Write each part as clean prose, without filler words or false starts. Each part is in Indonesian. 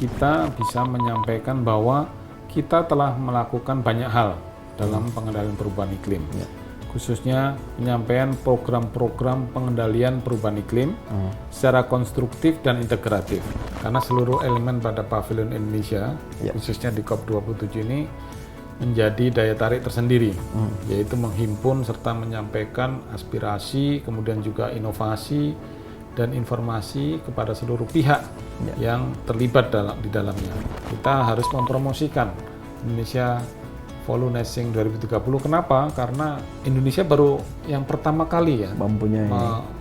kita bisa menyampaikan bahwa kita telah melakukan banyak hal dalam pengendalian perubahan iklim. Khususnya penyampaian program-program pengendalian perubahan iklim secara konstruktif dan integratif. Karena seluruh elemen pada Pavilion Indonesia, khususnya di COP27 ini, menjadi daya tarik tersendiri, yaitu menghimpun serta menyampaikan aspirasi, kemudian juga inovasi dan informasi kepada seluruh pihak yang terlibat di dalamnya. Kita harus mempromosikan Indonesia Volunescing 2030. Kenapa? Karena Indonesia baru yang pertama kali ya mempunyai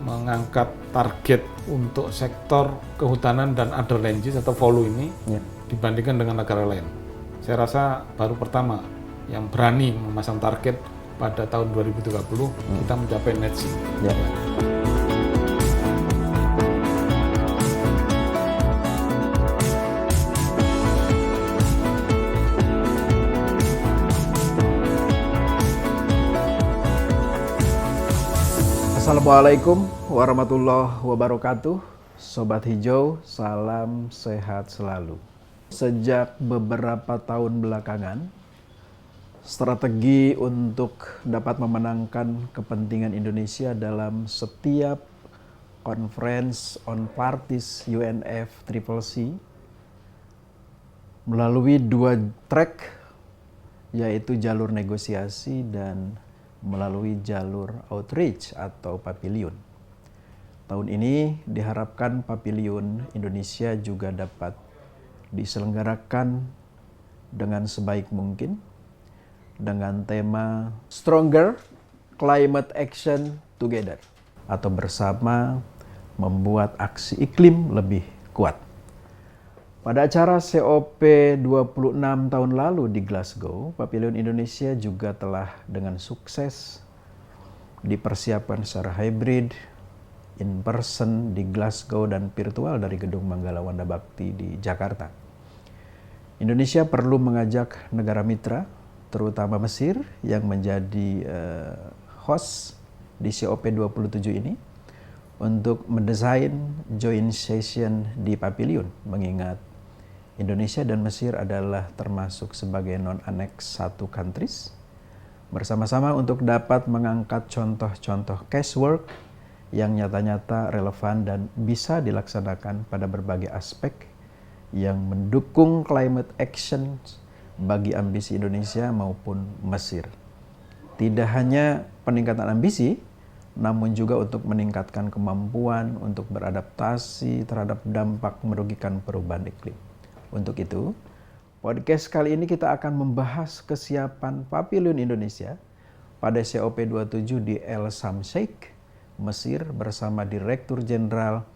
mengangkat target untuk sektor kehutanan dan other land use atau VOLU ini dibandingkan dengan negara lain. Saya rasa baru pertama yang berani memasang target pada tahun 2030 kita mencapai net zero. Assalamualaikum warahmatullahi wabarakatuh. Sobat Hijau, salam sehat selalu. Sejak beberapa tahun belakangan, strategi untuk dapat memenangkan kepentingan Indonesia dalam setiap Conference on Parties UNFCCC melalui dua track, yaitu jalur negosiasi dan melalui jalur outreach atau pavilion. Tahun ini diharapkan Pavilion Indonesia juga dapat diselenggarakan dengan sebaik mungkin dengan tema Stronger Climate Action Together atau bersama membuat aksi iklim lebih kuat. Pada acara COP 26 tahun lalu di Glasgow, Pavilion Indonesia juga telah dengan sukses dipersiapkan secara hybrid, in person di Glasgow dan virtual dari Gedung Manggala Wanda Bakti di Jakarta. Indonesia perlu mengajak negara mitra, terutama Mesir yang menjadi host di COP 27 ini, untuk mendesain joint session di Pavilion, mengingat Indonesia dan Mesir adalah termasuk sebagai non-annex satu countries, bersama-sama untuk dapat mengangkat contoh-contoh casework yang nyata-nyata relevan dan bisa dilaksanakan pada berbagai aspek yang mendukung climate action bagi ambisi Indonesia maupun Mesir. Tidak hanya peningkatan ambisi, namun juga untuk meningkatkan kemampuan untuk beradaptasi terhadap dampak merugikan perubahan iklim. Untuk itu, podcast kali ini kita akan membahas kesiapan Pavilion Indonesia pada COP 27 di El Sam Sheikh, Mesir bersama Direktur Jenderal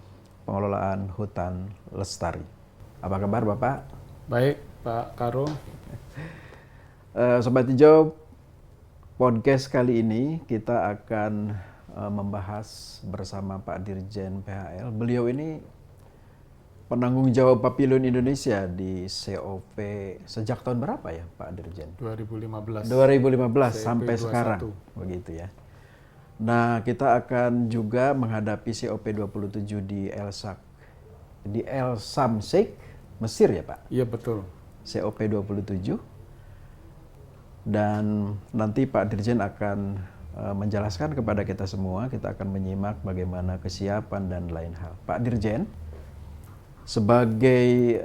Pengelolaan Hutan Lestari. Apa kabar Bapak? Baik, Pak Karo. Sobat Hijau, podcast kali ini kita akan membahas bersama Pak Dirjen PHL. Beliau ini penanggung jawab Pavilion Indonesia di COP sejak tahun berapa ya Pak Dirjen? 2015 sampai 21. Sekarang, begitu ya. Nah, kita akan juga menghadapi COP 27 di El Sam Sheikh, Mesir ya Pak? Iya betul. COP 27. Dan nanti Pak Dirjen akan menjelaskan kepada kita semua, kita akan menyimak bagaimana kesiapan dan lain hal. Pak Dirjen, sebagai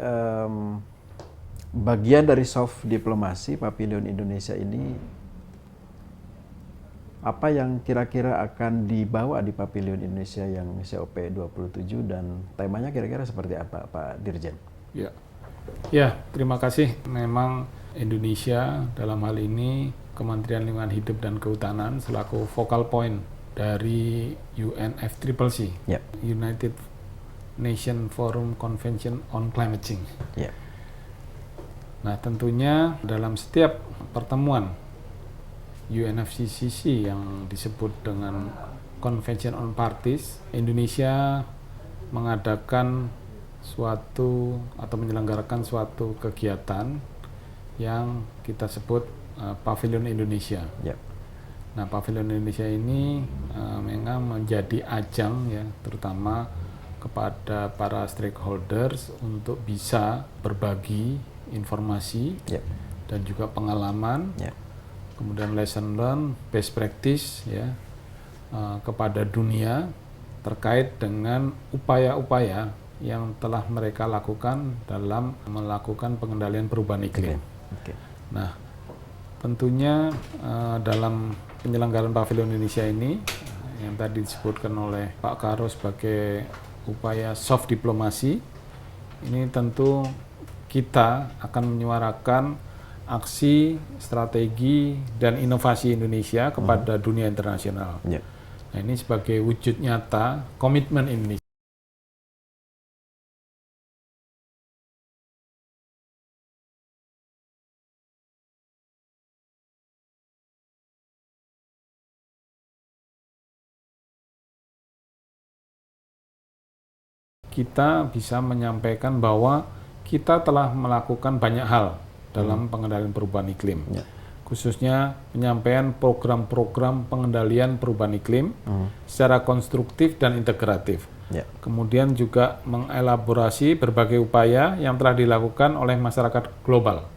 bagian dari soft diplomasi Pavilion Indonesia ini, apa yang kira-kira akan dibawa di Pavilion Indonesia yang COP 27 dan temanya kira-kira seperti apa Pak Dirjen? Ya, terima kasih. Memang Indonesia dalam hal ini Kementerian Lingkungan Hidup dan Kehutanan selaku focal point dari UNFCCC, United Nation Forum Convention on Climate Change. Nah, tentunya dalam setiap pertemuan UNFCCC yang disebut dengan Convention on Parties, Indonesia mengadakan suatu atau menyelenggarakan suatu kegiatan yang kita sebut Pavilion Indonesia. Nah, Pavilion Indonesia ini memang menjadi ajang ya, terutama kepada para stakeholders untuk bisa berbagi informasi dan juga pengalaman, kemudian lesson learn, best practice ya kepada dunia terkait dengan upaya-upaya yang telah mereka lakukan dalam melakukan pengendalian perubahan iklim. Nah, tentunya dalam penyelenggaraan Pavilion Indonesia ini yang tadi disebutkan oleh Pak Karo sebagai upaya soft diplomasi, ini tentu kita akan menyuarakan aksi, strategi, dan inovasi Indonesia kepada dunia internasional. Nah, ini sebagai wujud nyata komitmen Indonesia. Kita bisa menyampaikan bahwa kita telah melakukan banyak hal dalam pengendalian perubahan iklim, khususnya penyampaian program-program pengendalian perubahan iklim secara konstruktif dan integratif. Kemudian juga mengelaborasi berbagai upaya yang telah dilakukan oleh masyarakat global.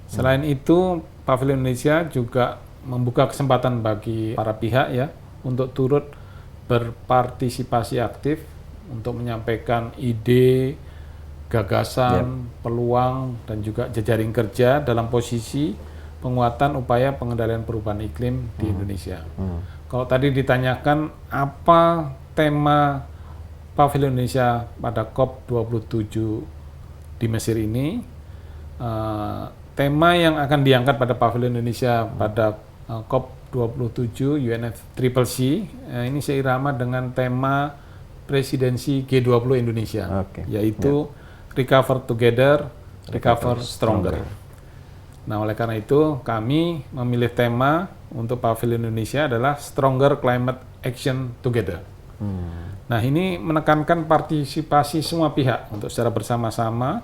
Selain itu, Pavilion Indonesia juga membuka kesempatan bagi para pihak ya untuk turut berpartisipasi aktif untuk menyampaikan ide, gagasan, peluang, dan juga jejaring kerja dalam posisi penguatan upaya pengendalian perubahan iklim di Indonesia. Kalau tadi ditanyakan apa tema Pavilion Indonesia pada COP27 di Mesir ini, tema yang akan diangkat pada Pavilion Indonesia pada COP27 UNFCCC ini seirama dengan tema presidensi G20 Indonesia, yaitu Recover Together, Recover Stronger. Nah, oleh karena itu kami memilih tema untuk Pavilion Indonesia adalah Stronger Climate Action Together. Nah, ini menekankan partisipasi semua pihak untuk secara bersama-sama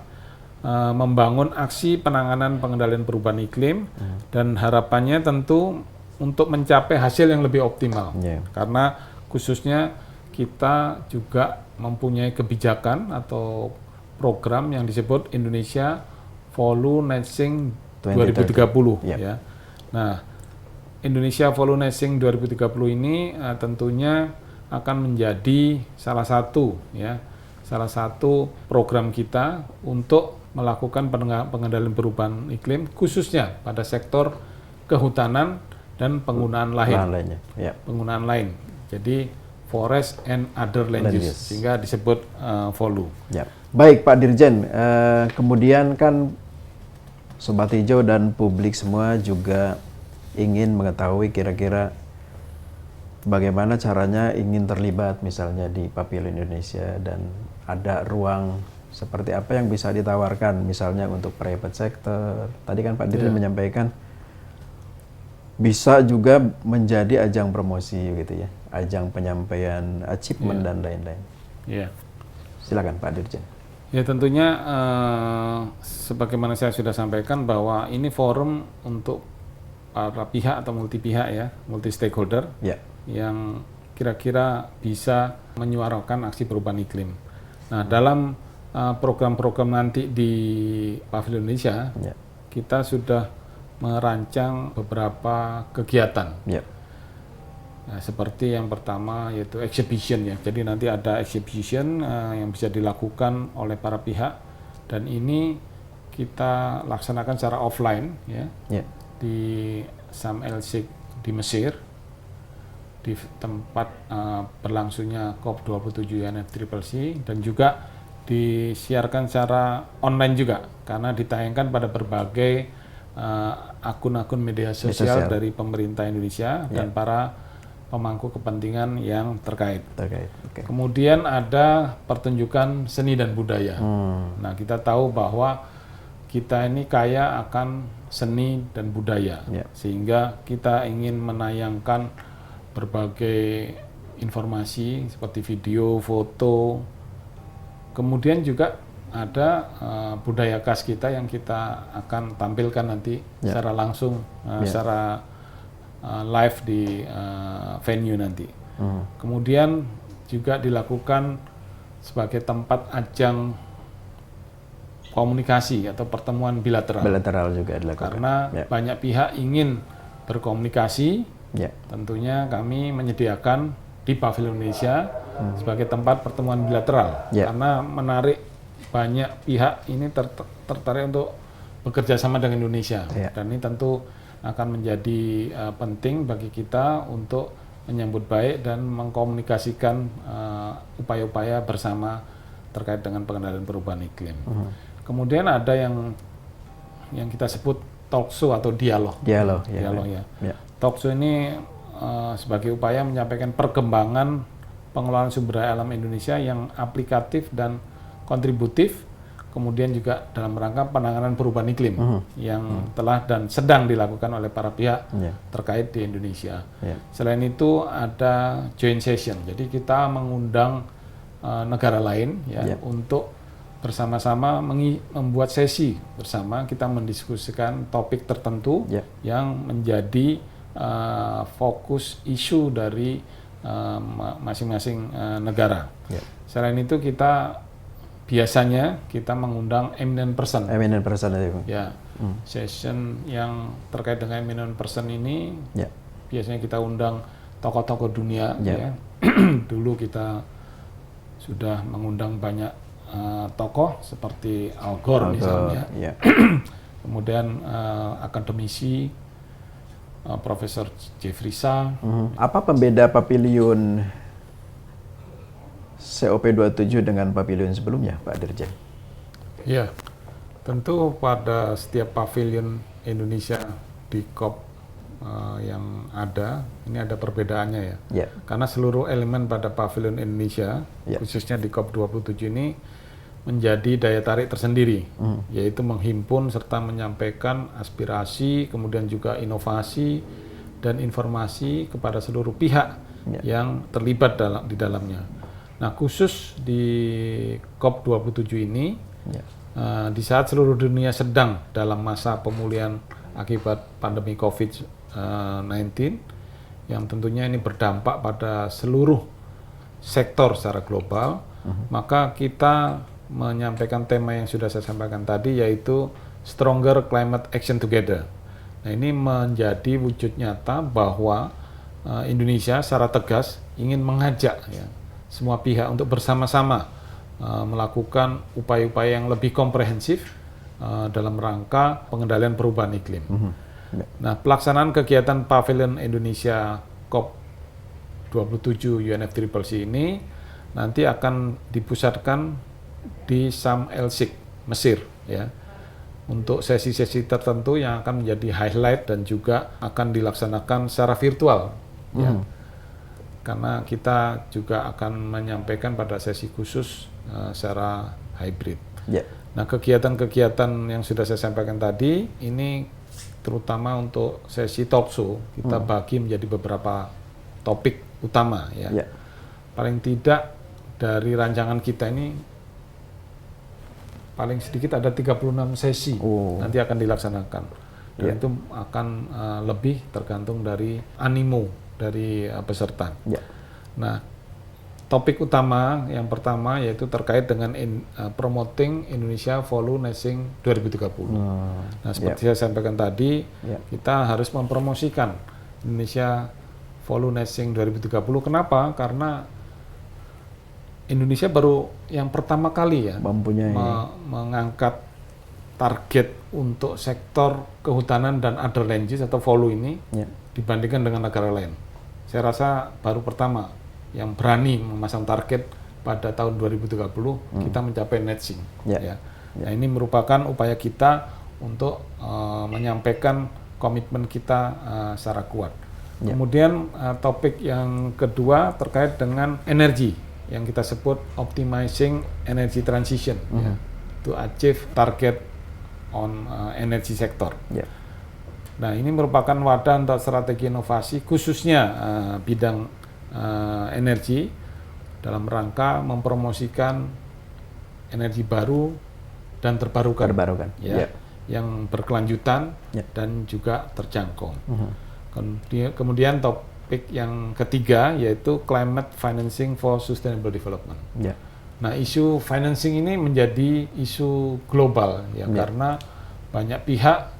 membangun aksi penanganan pengendalian perubahan iklim dan harapannya tentu untuk mencapai hasil yang lebih optimal. Karena khususnya kita juga mempunyai kebijakan atau program yang disebut Indonesia Voluntary 2030 ya. Nah, Indonesia Voluntary 2030 ini tentunya akan menjadi salah satu program kita untuk melakukan pengendalian perubahan iklim khususnya pada sektor kehutanan dan penggunaan lain. Penggunaan lain. Jadi forest and other land use, sehingga disebut VOLU. Baik Pak Dirjen, kemudian kan Sobat Hijau dan publik semua juga ingin mengetahui kira-kira bagaimana caranya ingin terlibat misalnya di Pavilion Indonesia dan ada ruang seperti apa yang bisa ditawarkan misalnya untuk private sector. Tadi kan Pak Dirjen menyampaikan bisa juga menjadi ajang promosi gitu ya, ajang penyampaian achievement dan lain-lain. Silakan Pak Dirjen. Ya tentunya sebagaimana saya sudah sampaikan bahwa ini forum untuk para pihak atau multi pihak ya, multi stakeholder yang kira-kira bisa menyuarakan aksi perubahan iklim. Nah, dalam program-program nanti di Pavilion Indonesia kita sudah merancang beberapa kegiatan. Nah, seperti yang pertama yaitu exhibition ya. Jadi nanti ada exhibition yang bisa dilakukan oleh para pihak dan ini kita laksanakan secara offline ya. Di Sharm El Sheikh di Mesir di tempat berlangsungnya COP27 UNFCCC dan juga disiarkan secara online juga karena ditayangkan pada berbagai akun-akun media sosial dari pemerintah Indonesia dan para pemangku kepentingan yang terkait. Kemudian ada pertunjukan seni dan budaya. Nah, kita tahu bahwa kita ini kaya akan seni dan budaya, sehingga kita ingin menayangkan berbagai informasi seperti video, foto. Kemudian juga ada budaya khas kita yang kita akan tampilkan nanti secara langsung, secara live di venue nanti. Kemudian juga dilakukan sebagai tempat ajang komunikasi atau pertemuan bilateral. Bilateral juga dilakukan. Karena banyak pihak ingin berkomunikasi, tentunya kami menyediakan di Pavilion Indonesia sebagai tempat pertemuan bilateral. Karena menarik banyak pihak ini tertarik untuk bekerja sama dengan Indonesia. Dan ini tentu akan menjadi penting bagi kita untuk menyambut baik dan mengkomunikasikan upaya-upaya bersama terkait dengan pengendalian perubahan iklim. Kemudian ada yang kita sebut talk show atau dialog. Dialog ya. Talk show ini sebagai upaya menyampaikan perkembangan pengelolaan sumber daya alam Indonesia yang aplikatif dan kontributif, kemudian juga dalam rangka penanganan perubahan iklim yang telah dan sedang dilakukan oleh para pihak terkait di Indonesia. Selain itu ada joint session, jadi kita mengundang negara lain untuk bersama-sama membuat sesi bersama, kita mendiskusikan topik tertentu yang menjadi fokus isu dari masing-masing negara. Selain itu kita biasanya mengundang eminent person. Eminent person itu. Ya, session yang terkait dengan eminent person ini biasanya kita undang tokoh-tokoh dunia. Ya. Dulu kita sudah mengundang banyak tokoh seperti Al Gore misalnya. Kemudian akademisi Profesor Jeffrey Sachs. Apa pembeda pavilion COP27 dengan pavilion sebelumnya, Pak Dirjen? Ya, tentu pada setiap pavilion Indonesia di COP yang ada, ini ada perbedaannya ya. Karena seluruh elemen pada pavilion Indonesia, khususnya di COP27 ini, menjadi daya tarik tersendiri, yaitu menghimpun serta menyampaikan aspirasi, kemudian juga inovasi dan informasi kepada seluruh pihak yang terlibat di dalamnya. Nah, khusus di COP27 ini, di saat seluruh dunia sedang dalam masa pemulihan akibat pandemi COVID-19, yang tentunya ini berdampak pada seluruh sektor secara global, maka kita menyampaikan tema yang sudah saya sampaikan tadi, yaitu Stronger Climate Action Together. Nah, ini menjadi wujud nyata bahwa Indonesia secara tegas ingin mengajak semua pihak untuk bersama-sama melakukan upaya-upaya yang lebih komprehensif dalam rangka pengendalian perubahan iklim. Nah, pelaksanaan kegiatan Pavilion Indonesia COP27 UNFCCC ini nanti akan dipusatkan di Sharm el-Sheikh, Mesir, ya, untuk sesi-sesi tertentu yang akan menjadi highlight dan juga akan dilaksanakan secara virtual, ya. Karena kita juga akan menyampaikan pada sesi khusus secara hybrid. Nah, kegiatan-kegiatan yang sudah saya sampaikan tadi ini terutama untuk sesi talk show kita bagi menjadi beberapa topik utama, ya. Paling tidak dari rancangan kita ini paling sedikit ada 36 sesi nanti akan dilaksanakan. Dan itu akan lebih tergantung dari animo dari peserta. Nah, topik utama yang pertama yaitu terkait dengan promoting Indonesia Value Nation 2030. Nah, seperti saya sampaikan tadi, kita harus mempromosikan Indonesia Value Nation 2030. Kenapa? Karena Indonesia baru yang pertama kali mempunyai mengangkat target untuk sektor kehutanan dan other land use atau value ini dibandingkan dengan negara lain. Saya rasa baru pertama yang berani memasang target pada tahun 2030 kita mencapai net zero. Nah, ini merupakan upaya kita untuk menyampaikan komitmen kita secara kuat. Kemudian topik yang kedua terkait dengan energi, yang kita sebut optimizing energy transition, to achieve target on energy sector. Nah, ini merupakan wadah untuk strategi inovasi khususnya bidang energi dalam rangka mempromosikan energi baru dan terbarukan, yang berkelanjutan dan juga terjangkau. Kemudian topik yang ketiga yaitu climate financing for sustainable development. Nah, isu financing ini menjadi isu global ya, karena banyak pihak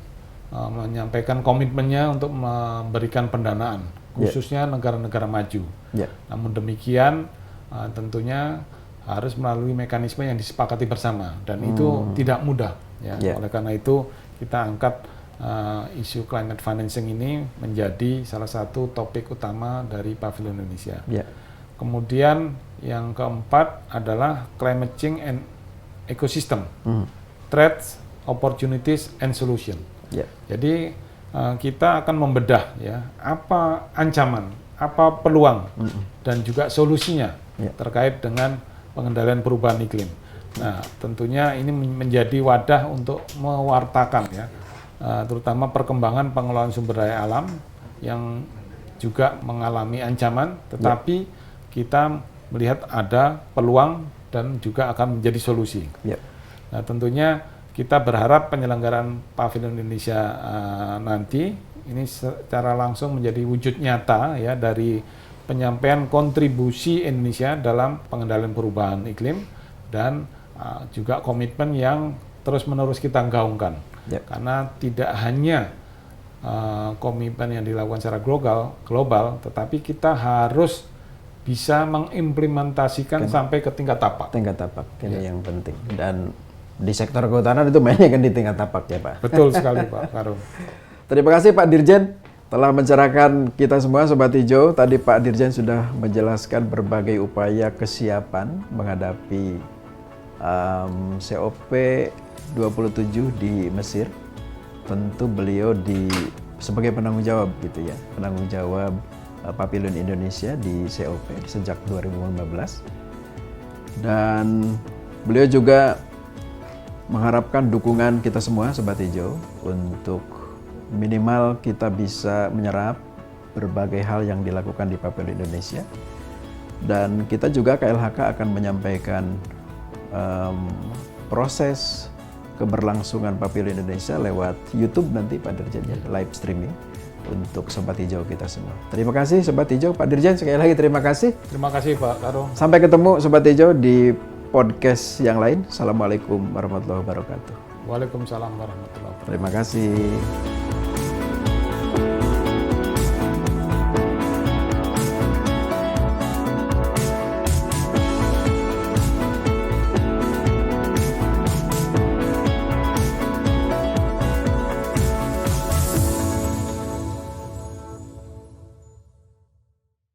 menyampaikan komitmennya untuk memberikan pendanaan, khususnya negara-negara maju. Namun demikian, tentunya harus melalui mekanisme yang disepakati bersama, dan itu tidak mudah ya. Oleh karena itu kita angkat isu climate financing ini menjadi salah satu topik utama dari Pavilion Indonesia. Kemudian yang keempat adalah climate change and ecosystem, threats, opportunities, and solution. Jadi kita akan membedah ya apa ancaman, apa peluang, dan juga solusinya terkait dengan pengendalian perubahan iklim. Nah, tentunya ini menjadi wadah untuk mewartakan ya, terutama perkembangan pengelolaan sumber daya alam yang juga mengalami ancaman, tetapi kita melihat ada peluang dan juga akan menjadi solusi. Nah, tentunya kita berharap penyelenggaraan Pavilion Indonesia nanti ini secara langsung menjadi wujud nyata ya dari penyampaian kontribusi Indonesia dalam pengendalian perubahan iklim dan juga komitmen yang terus-menerus kita gaungkan. Karena tidak hanya komitmen yang dilakukan secara global, tetapi kita harus bisa mengimplementasikan sampai ke tingkat tapak. Tingkat tapak, ini yang penting. Dan di sektor kehutanan itu mainnya kan di tingkat tapak ya Pak? Betul sekali Pak Karung. Terima kasih Pak Dirjen telah mencerahkan kita semua Sobat Hijau. Tadi Pak Dirjen sudah menjelaskan berbagai upaya kesiapan menghadapi COP 27 di Mesir. Tentu beliau sebagai penanggung jawab gitu ya, penanggung jawab Pavilion Indonesia di COP sejak 2015. Dan beliau juga mengharapkan dukungan kita semua Sobat Hijau untuk minimal kita bisa menyerap berbagai hal yang dilakukan di Pavilion Indonesia. Dan kita juga KLHK akan menyampaikan proses keberlangsungan Pavilion Indonesia lewat YouTube nanti Pak Dirjen ya, live streaming untuk Sobat Hijau kita semua. Terima kasih Sobat Hijau, Pak Dirjen sekali lagi terima kasih. Terima kasih Pak Karung. Sampai ketemu Sobat Hijau di podcast yang lain. Assalamualaikum warahmatullahi wabarakatuh. Waalaikumsalam warahmatullahi wabarakatuh. Terima kasih.